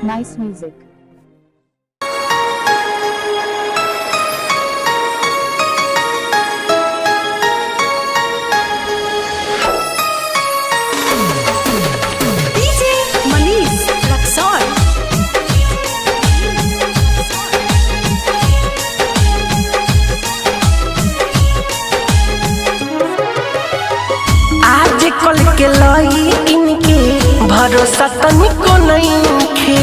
Nice music. DJ Manish Luxor. आज कल के लई इनके भरोसा तनिको नइखे,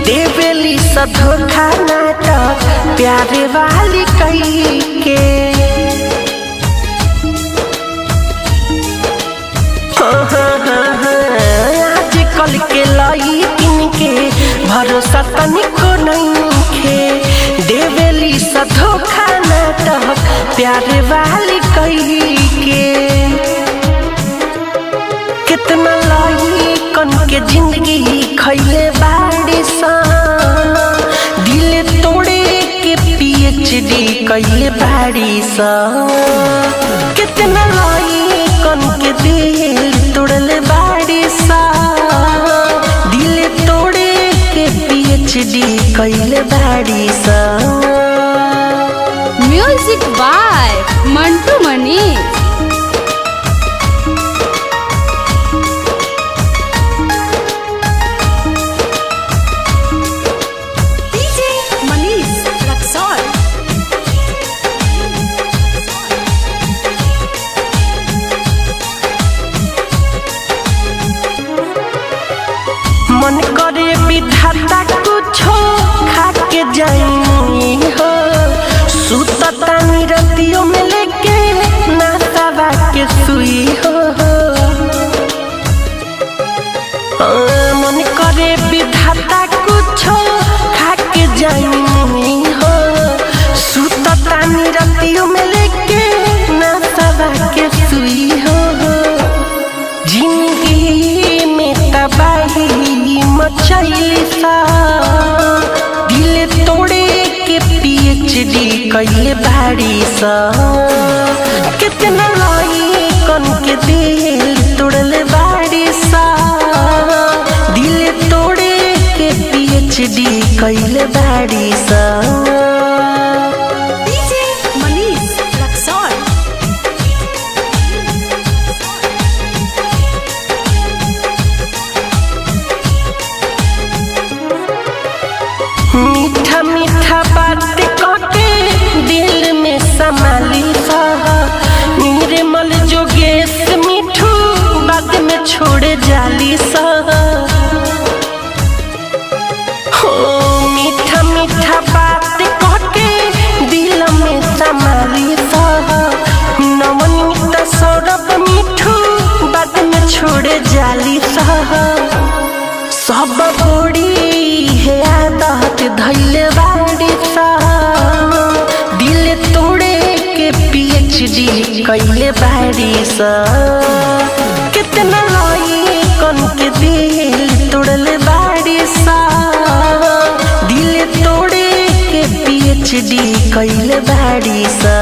देवेली स धोखा नाटक प्यारे वाली कई के। आज कल के लई इनके भरोसा तनिको नइखे, देवेली स धोखा नाटक प्यारे वाली कई के। कितना लाई कन के जिंदगी खैले बाड़ी सा, दिल तोड़े के पीएचडी कैले बाड़ी सा। कितना लाई कन के दिल तोड़ले बाड़ी सा, दिल तोड़े के पीएचडी कैले बाड़ी सा। Music by Mantu Manish. DJ Manish Luxor. मन करे विधाता कुछो खा के जाई हो, सुतता निरतियों में लेके नासावा के सुई हो। मन करे विधाता कुछो खा के जाई हो, सुतता निरतियों में लेके नासावा के सुई हो। जिंदगी में तबाही मचैली सा, दिल तोड़े के पीएचडी कैले बाड़ी सा। कितना लाई कन के दिल तोड़ले बाड़ी सा, दिल तोड़े के पीएचडी कैले बाड़ी सा। DJ Manish Luxor. मीठा मीठा बात कके दिल में संभाली सा, निर्मल जोगेश मिठू बाद में छोड़ जाली सा। हो मीठा मीठा बात कके दिल में संभाली सा, नवनीत सौरभ मिठू बाद में छोड़ जाली सा। सब बड़ी है आदत धैले बाड़ी सा, दिल तोड़े के पीएचडी कैले बाड़ी सा। कितना लाई कन के दिल तोड़ले बाड़ी सा, दिल तोड़े के पीएचडी कैले बाड़ी सा।